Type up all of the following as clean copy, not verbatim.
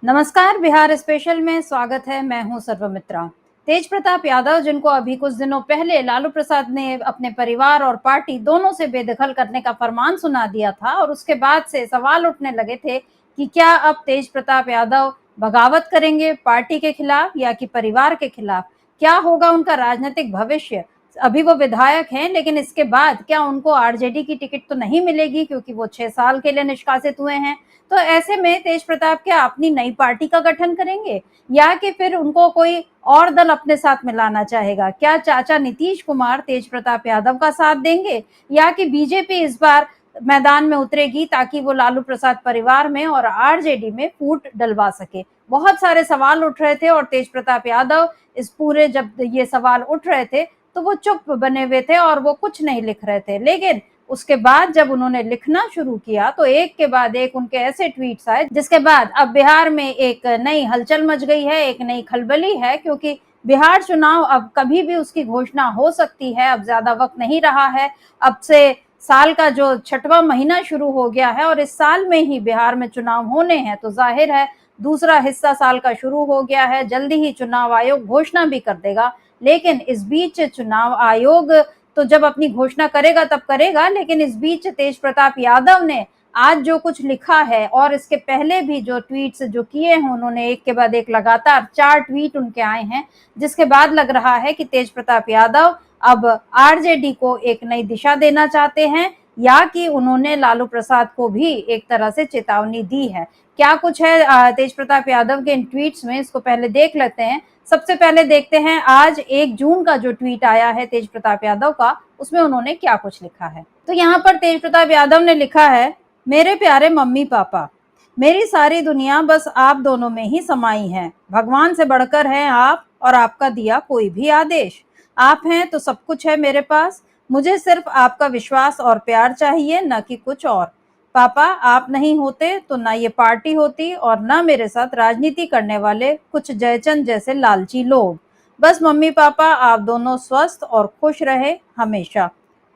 नमस्कार, बिहार स्पेशल में स्वागत है। मैं हूं सर्वमित्रा। तेज प्रताप यादव, जिनको अभी कुछ दिनों पहले लालू प्रसाद ने अपने परिवार और पार्टी दोनों से बेदखल करने का फरमान सुना दिया था और उसके बाद से सवाल उठने लगे थे कि क्या अब तेज प्रताप यादव बगावत करेंगे पार्टी के खिलाफ या कि परिवार के खिलाफ? क्या होगा उनका राजनीतिक भविष्य? अभी वो विधायक हैं, लेकिन इसके बाद क्या उनको आरजेडी की टिकट तो नहीं मिलेगी, क्योंकि वो 6 साल के लिए निष्कासित हुए हैं। तो ऐसे में तेज प्रताप क्या अपनी नई पार्टी का गठन करेंगे या कि फिर उनको कोई और दल अपने साथ मिलाना चाहेगा? क्या चाचा नीतीश कुमार तेज प्रताप यादव का साथ देंगे या कि बीजेपी इस बार मैदान में उतरेगी ताकि वो लालू प्रसाद परिवार में और आरजेडी में फूट डलवा सके? बहुत सारे सवाल उठ रहे थे और तेज प्रताप यादव इस पूरे, जब ये सवाल उठ रहे थे तो वो चुप बने हुए थे और वो कुछ नहीं लिख रहे थे। लेकिन उसके बाद जब उन्होंने लिखना शुरू किया तो एक के बाद एक उनके ऐसे ट्वीट्स आए, जिसके बाद अब बिहार में एक नई हलचल मच गई है, एक नई खलबली है, क्योंकि बिहार चुनाव अब कभी भी उसकी घोषणा हो सकती है। अब ज्यादा वक्त नहीं रहा है। अब से साल का जो 6वां महीना शुरू हो गया है और इस साल में ही बिहार में चुनाव होने हैं, तो जाहिर है दूसरा हिस्सा साल का शुरू हो गया है। जल्दी ही चुनाव आयोग घोषणा भी कर देगा। लेकिन इस बीच चुनाव आयोग तो जब अपनी घोषणा करेगा तब करेगा, लेकिन इस बीच तेज प्रताप यादव ने आज जो कुछ लिखा है और इसके पहले भी जो ट्वीट्स जो किए हैं, उन्होंने एक के बाद एक लगातार 4 ट्वीट उनके आए हैं, जिसके बाद लग रहा है कि तेज प्रताप यादव अब आरजेडी को एक नई दिशा देना चाहते हैं या कि उन्होंने लालू प्रसाद को भी एक तरह से चेतावनी दी है। क्या कुछ है तेज प्रताप यादव के इन ट्वीट्स में, इसको पहले देख लेते हैं। सबसे पहले देखते हैं आज 1 जून का जो ट्वीट आया है तेज प्रताप यादव का, उसमें उन्होंने क्या कुछ लिखा है। तो यहाँ पर तेज प्रताप यादव ने लिखा है, मेरे प्यारे मम्मी पापा, मेरी सारी दुनिया बस आप दोनों में ही समाई है। भगवान से बढ़कर हैं आप और आपका दिया कोई भी आदेश। आप हैं तो सब कुछ है मेरे पास। मुझे सिर्फ आपका विश्वास और प्यार चाहिए, न कि कुछ और। पापा, आप नहीं होते तो ना ये पार्टी होती और ना मेरे साथ राजनीति करने वाले कुछ जयचंद जैसे लालची लोग। बस मम्मी पापा आप दोनों स्वस्थ और खुश रहे हमेशा।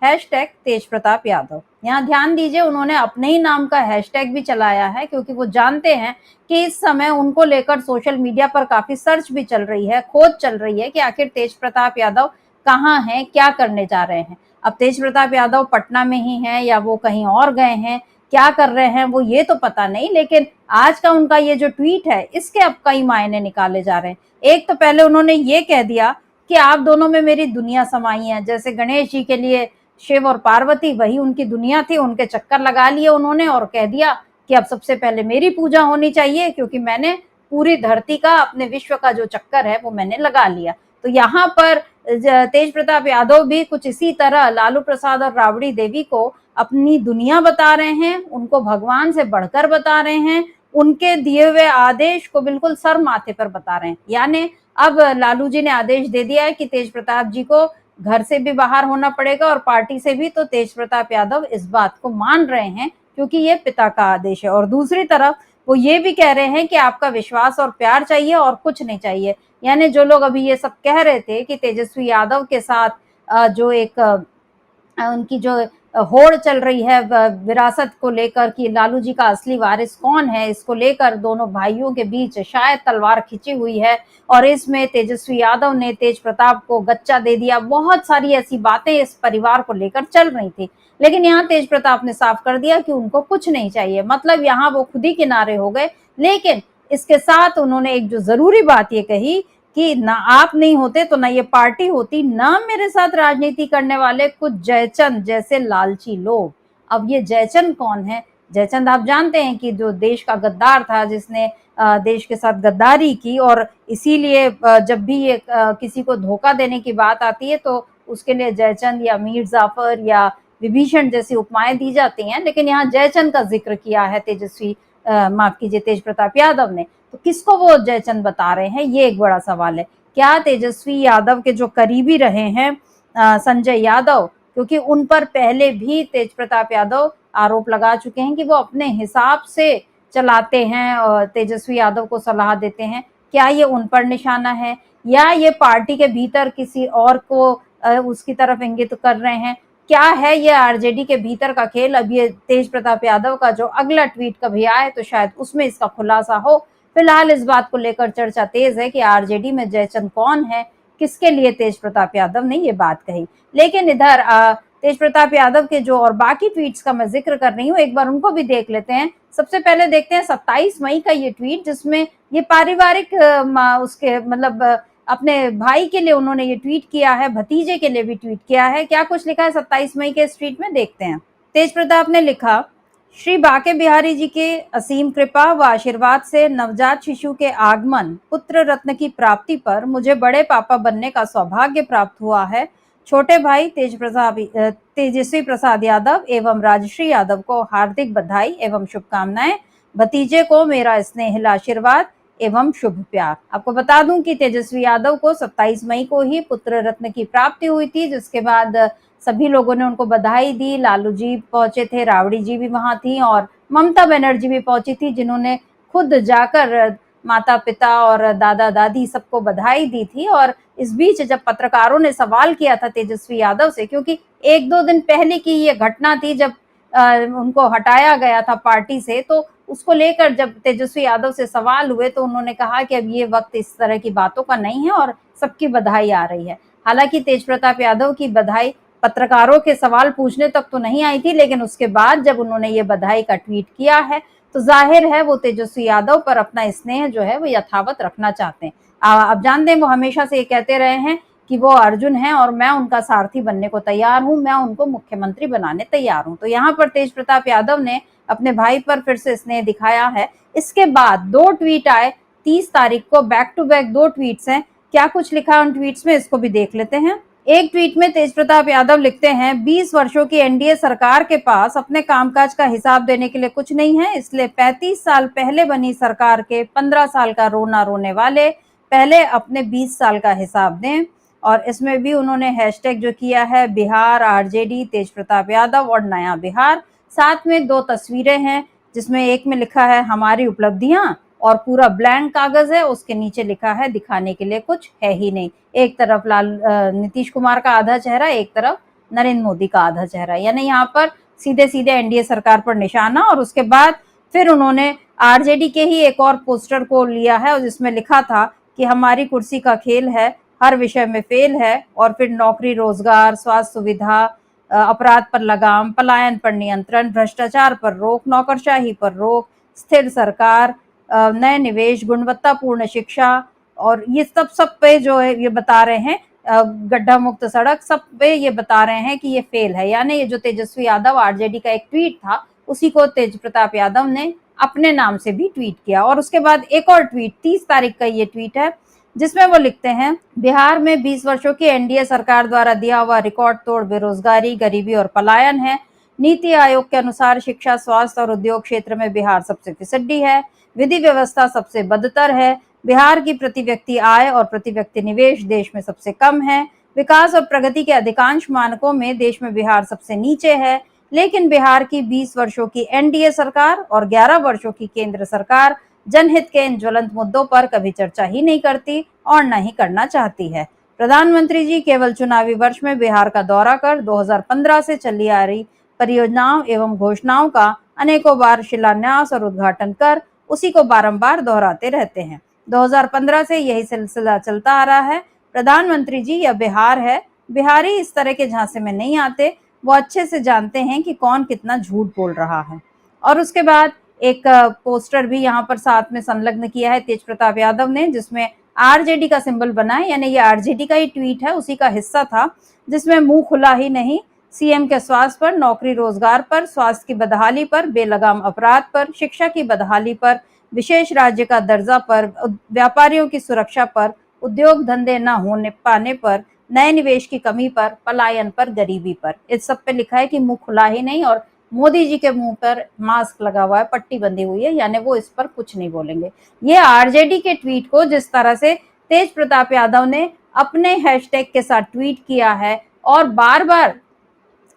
हैशटैग तेज प्रताप यादव। यहाँ ध्यान दीजिए, उन्होंने अपने ही नाम का हैशटैग भी चलाया है, क्योंकि वो जानते हैं कि इस समय उनको लेकर सोशल मीडिया पर काफी सर्च भी चल रही है, खोज चल रही है कि आखिर तेज प्रताप यादव कहाँ हैं, क्या करने जा रहे हैं। अब तेज प्रताप यादव पटना में ही हैं या वो कहीं और गए हैं, क्या कर रहे हैं वो ये तो पता नहीं। लेकिन आज का उनका ये जो ट्वीट है, इसके अब कई मायने निकाले जा रहे हैं। एक तो पहले उन्होंने ये कह दिया कि आप दोनों में मेरी दुनिया समाई है। जैसे गणेश जी के लिए शिव और पार्वती वही उनकी दुनिया थी, उनके चक्कर लगा लिए उन्होंने और कह दिया कि अब सबसे पहले मेरी पूजा होनी चाहिए, क्योंकि मैंने पूरी धरती का, अपने विश्व का जो चक्कर है वो मैंने लगा लिया। तो यहाँ पर तेज प्रताप यादव भी कुछ इसी तरह लालू प्रसाद और राबड़ी देवी को अपनी दुनिया बता रहे हैं, उनको भगवान से बढ़कर बता रहे हैं, उनके दिए हुए आदेश को बिल्कुल सर माथे पर बता रहे हैं। यानी अब लालू जी ने आदेश दे दिया है कि तेज प्रताप जी को घर से भी बाहर होना पड़ेगा और पार्टी से भी। तो तेज प्रताप यादव इस बात को मान रहे हैं, क्योंकि ये पिता का आदेश है। और दूसरी तरफ वो ये भी कह रहे हैं कि आपका विश्वास और प्यार चाहिए और कुछ नहीं चाहिए। यानी जो लोग अभी ये सब कह रहे थे कि तेजस्वी यादव के साथ जो एक उनकी जो होड़ चल रही है विरासत को लेकर कि लालू जी का असली वारिस कौन है, इसको लेकर दोनों भाइयों के बीच शायद तलवार खिंची हुई है और इसमें तेजस्वी यादव ने तेज प्रताप को गच्चा दे दिया। बहुत सारी ऐसी बातें इस परिवार को लेकर चल रही थी, लेकिन यहाँ तेज प्रताप ने साफ कर दिया कि उनको कुछ नहीं चाहिए। मतलब यहाँ वो खुद ही किनारे हो गए। लेकिन इसके साथ उन्होंने एक जो जरूरी बात ये कही कि ना आप नहीं होते तो ना ये पार्टी होती, ना मेरे साथ राजनीति करने वाले कुछ जयचंद जैसे लालची लोग। अब ये जयचंद कौन है? जयचंद आप जानते हैं कि जो देश का गद्दार था, जिसने देश के साथ गद्दारी की, और इसीलिए जब भी ये किसी को धोखा देने की बात आती है तो उसके लिए जयचंद या मीर जाफर या विभीषण जैसी उपमाएं दी जाती हैं। लेकिन यहाँ जयचंद का जिक्र किया है तेजस्वी, माफ कीजिए, तेज प्रताप यादव ने। तो किसको वो जयचंद बता रहे हैं, ये एक बड़ा सवाल है। क्या तेजस्वी यादव के जो करीबी रहे हैं संजय यादव, क्योंकि उन पर पहले भी तेज प्रताप यादव आरोप लगा चुके हैं कि वो अपने हिसाब से चलाते हैं और तेजस्वी यादव को सलाह देते हैं, क्या ये उन पर निशाना है या ये पार्टी के भीतर किसी और को उसकी तरफ इंगित कर रहे हैं? क्या है ये आरजेडी के भीतर का खेल? अब ये तेज प्रताप यादव का जो अगला ट्वीट कभी आए तो शायद उसमें इसका खुलासा हो फिलहाल इस बात को लेकर चर्चा तेज है कि आरजेडी में जयचंद कौन है, किसके लिए तेज प्रताप यादव ने ये बात कही। लेकिन इधर तेज प्रताप यादव के जो और बाकी ट्वीट्स का मैं जिक्र कर रही हूँ, एक बार उनको भी देख लेते हैं। सबसे पहले देखते हैं 27 मई का ये ट्वीट, जिसमें ये पारिवारिक उसके मतलब अपने भाई के लिए उन्होंने ये ट्वीट किया है, भतीजे के लिए भी ट्वीट किया है। क्या कुछ लिखा है 27 मई के इस ट्वीट में, देखते हैं। तेज प्रताप ने लिखा, श्री बाके बिहारी जी के असीम कृपा व आशीर्वाद से नवजात शिशु के आगमन, पुत्र रत्न की प्राप्ति पर मुझे बड़े पापा बनने का सौभाग्य प्राप्त हुआ है। छोटे भाई तेजस्वी प्रसाद यादव एवं राजश्री यादव को हार्दिक बधाई एवं शुभकामनाएं। भतीजे को मेरा स्नेहिल आशीर्वाद एवं शुभ प्यार। आपको बता दूं कि तेजस्वी यादव को 27 मई को ही पुत्र रत्न की प्राप्ति हुई थी, जिसके बाद सभी लोगों ने उनको बधाई दी। लालू जी पहुंचे थे, राबड़ी जी भी वहां थी और ममता बनर्जी भी पहुंची थी, जिन्होंने खुद जाकर माता पिता और दादा दादी सबको बधाई दी थी। और इस बीच जब पत्रकारों ने सवाल किया था तेजस्वी यादव से, क्योंकि एक दो दिन पहले की ये घटना थी जब उनको हटाया गया था पार्टी से, तो उसको लेकर जब तेजस्वी यादव से सवाल हुए तो उन्होंने कहा कि अब ये वक्त इस तरह की बातों का नहीं है और सबकी बधाई आ रही है। हालांकि तेज प्रताप यादव की बधाई पत्रकारों के सवाल पूछने तक तो नहीं आई थी, लेकिन उसके बाद जब उन्होंने ये बधाई का ट्वीट किया है तो जाहिर है वो तेजस्वी यादव पर अपना स्नेह जो है वो यथावत रखना चाहते हैं। आप जानते हैं वो हमेशा से ये कहते रहे हैं कि वो अर्जुन हैं और मैं उनका सारथी बनने को तैयार हूं, मैं उनको मुख्यमंत्री बनाने तैयार हूं। तो यहाँ पर तेज प्रताप यादव ने अपने भाई पर फिर से स्नेह दिखाया है। इसके बाद दो ट्वीट आए 30 तारीख को, बैक टू बैक दो ट्वीट्स हैं। क्या कुछ लिखा है उन ट्वीट्स में, इसको भी देख लेते हैं। एक ट्वीट में तेज प्रताप यादव लिखते हैं, 20 वर्षों की एनडीए सरकार के पास अपने कामकाज का हिसाब देने के लिए कुछ नहीं है, इसलिए 35 साल पहले बनी सरकार के 15 साल का रोना रोने वाले पहले अपने 20 साल का हिसाब दें। और इसमें भी उन्होंने हैशटैग जो किया है बिहार आरजेडी तेज प्रताप यादव और नया बिहार। साथ में दो तस्वीरें हैं, जिसमें एक में लिखा है हमारी उपलब्धियां और पूरा ब्लैंक कागज है, उसके नीचे लिखा है दिखाने के लिए कुछ है ही नहीं। एक तरफ नीतीश कुमार का आधा चेहरा, एक तरफ नरेंद्र मोदी का आधा चेहरा, यानी यहाँ पर सीधे सीधे एनडीए सरकार पर निशाना। और उसके बाद फिर उन्होंने आरजेडी के ही एक और पोस्टर को लिया है और जिसमें लिखा था कि हमारी कुर्सी का खेल है, हर विषय में फेल है। और फिर नौकरी रोजगार, स्वास्थ्य सुविधा, अपराध पर लगाम, पलायन पर नियंत्रण, भ्रष्टाचार पर रोक, नौकरशाही पर रोक, स्थिर सरकार, नए निवेश, गुणवत्तापूर्ण शिक्षा, और ये सब पे जो है ये बता रहे हैं, गड्ढा मुक्त सड़क, सब पे ये बता रहे हैं कि ये फेल है। यानी ये जो तेजस्वी यादव आरजेडी का एक ट्वीट था, उसी को तेज प्रताप यादव ने अपने नाम से भी ट्वीट किया। और उसके बाद एक और ट्वीट 30 तारीख का ये ट्वीट है, जिसमें वो लिखते हैं, बिहार में 20 वर्षों की एनडीए सरकार द्वारा दिया हुआ रिकॉर्ड तोड़ बेरोजगारी, गरीबी और पलायन है। नीति आयोग के अनुसार शिक्षा, स्वास्थ्य और उद्योग क्षेत्र में बिहार सबसे फिसड्डी है, विधि व्यवस्था सबसे बदतर है, बिहार की प्रति व्यक्ति आय और प्रति व्यक्ति निवेश देश में सबसे कम है, विकास और प्रगति के अधिकांश मानकों में देश में बिहार सबसे नीचे है। लेकिन बिहार की 20 वर्षों की एनडीए सरकार और 11 वर्षों की केंद्र सरकार जनहित के इन ज्वलंत मुद्दों पर कभी चर्चा ही नहीं करती और न ही करना चाहती है। प्रधानमंत्री जी केवल चुनावी वर्ष में बिहार का दौरा कर 2015 से चली आ रही परियोजनाओं एवं घोषणाओं का अनेकों बार शिलान्यास और उद्घाटन कर उसी को बारंबार दोहराते रहते हैं। 2015 से यही सिलसिला चलता आ रहा है। प्रधानमंत्री जी यह बिहार है, बिहारी इस तरह के झांसे में नहीं आते, वो अच्छे से जानते हैं कि कौन कितना झूठ बोल रहा है। और उसके बाद एक पोस्टर भी यहाँ पर साथ में संलग्न किया है तेज प्रताप यादव ने, जिसमें आरजेडी का सिंबल बना है, यानी ये आरजेडी का ही ट्वीट है, उसी का हिस्सा था, जिसमें मुंह खुला ही नहीं, सीएम के स्वास्थ्य पर, नौकरी रोजगार पर, स्वास्थ्य की बदहाली पर, बेलगाम अपराध पर, शिक्षा की बदहाली पर, विशेष राज्य का दर्जा पर, व्यापारियों की सुरक्षा पर, उद्योग धंधे न होने पाने पर, नए निवेश की कमी पर, पलायन पर, गरीबी पर। इस सब पे लिखा है कि मुंह खुला ही नहीं। और मोदी जी के मुंह पर मास्क लगा हुआ है, पट्टी बंधी हुई है, यानी वो इस पर कुछ नहीं बोलेंगे। ये आरजेडी के ट्वीट को जिस तरह से तेज प्रताप यादव ने अपने हैशटैग के साथ ट्वीट किया है, और बार बार,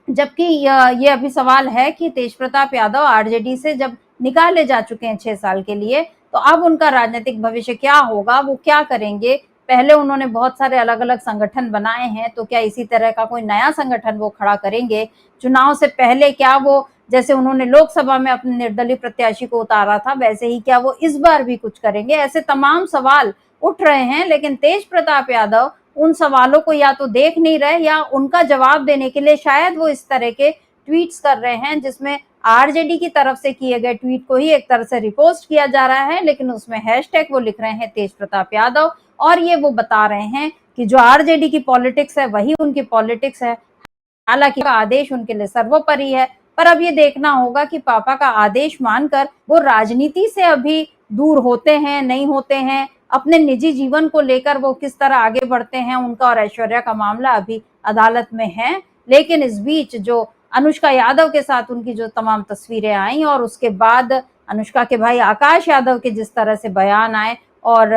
जबकि ये अभी सवाल है कि तेज प्रताप यादव आरजेडी से जब निकाले जा चुके हैं 6 साल के लिए, तो अब उनका राजनीतिक भविष्य क्या होगा, वो क्या करेंगे। पहले उन्होंने बहुत सारे अलग अलग संगठन बनाए हैं, तो क्या इसी तरह का कोई नया संगठन वो खड़ा करेंगे। चुनाव से पहले क्या वो जैसे उन्होंने लोकसभा में अपने निर्दलीय प्रत्याशी को उतारा था, वैसे ही क्या वो इस बार भी कुछ करेंगे? ऐसे तमाम सवाल उठ रहे हैं, लेकिन तेज प्रताप यादव उन सवालों को या तो देख नहीं रहे या उनका जवाब देने के लिए शायद वो इस तरह के ट्वीट्स कर रहे हैं जिसमें आरजेडी की तरफ से किए गए ट्वीट को ही एक तरह से रिपोस्ट किया जा रहा है, लेकिन उसमें हैशटैग वो लिख रहे हैं तेज प्रताप यादव, और ये वो बता रहे हैं कि जो आरजेडी की पॉलिटिक्स है वही उनकी पॉलिटिक्स है। हालांकि आदेश उनके लिए सर्वोपरि है, पर अब ये देखना होगा कि पापा का आदेश मानकर वो राजनीति से अभी दूर होते हैं, नहीं होते हैं, अपने निजी जीवन को लेकर वो किस तरह आगे बढ़ते हैं। उनका और ऐश्वर्या का मामला अभी अदालत में है, लेकिन इस बीच जो अनुष्का यादव के साथ उनकी जो तमाम तस्वीरें आई और उसके बाद अनुष्का के भाई आकाश यादव के जिस तरह से बयान आए और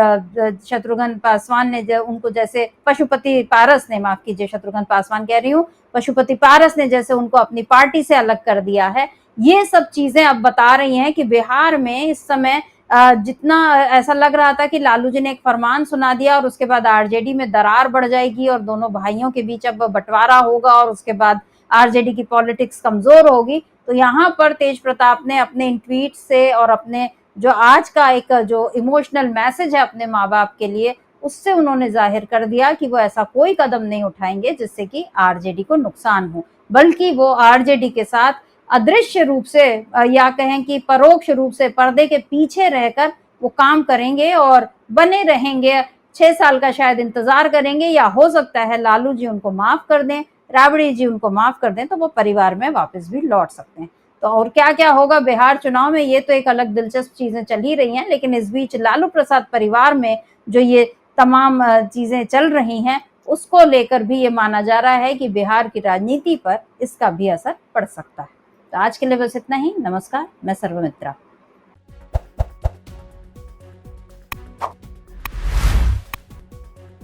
शत्रुघ्न पासवान ने उनको जैसे पशुपति पारस ने, माफ कीजिए शत्रुघ्न पासवान कह रही हूँ, पशुपति पारस ने जैसे उनको अपनी पार्टी से अलग कर दिया है, ये सब चीजें अब बता रही हैं कि बिहार में इस समय जितना ऐसा लग रहा था कि लालू जी ने एक फरमान सुना दिया और उसके बाद आरजेडी में दरार बढ़ जाएगी और दोनों भाइयों के बीच अब बंटवारा होगा और उसके बाद आरजेडी की पॉलिटिक्स कमजोर होगी, तो यहाँ पर तेज प्रताप ने अपने इन ट्वीट से और अपने जो आज का एक जो इमोशनल मैसेज है अपने माँ बाप के लिए, उससे उन्होंने जाहिर कर दिया कि वो ऐसा कोई कदम नहीं उठाएंगे जिससे कि आरजेडी को नुकसान हो, बल्कि वो आरजेडी के साथ अदृश्य रूप से या कहें कि परोक्ष रूप से पर्दे के पीछे रहकर वो काम करेंगे और बने रहेंगे। 6 साल का शायद इंतजार करेंगे या हो सकता है लालू जी उनको माफ कर दें, राबड़ी जी उनको माफ कर दें, तो वो परिवार में वापस भी लौट सकते हैं। तो और क्या क्या होगा बिहार चुनाव में, ये तो एक अलग दिलचस्प चीजें चल ही रही हैं, लेकिन इस बीच लालू प्रसाद परिवार में जो ये तमाम चीजें चल रही हैं उसको लेकर भी ये माना जा रहा है कि बिहार की राजनीति पर इसका भी असर पड़ सकता है। तो आज के लिए बस इतना ही। नमस्कार, मैं सर्वमित्रा।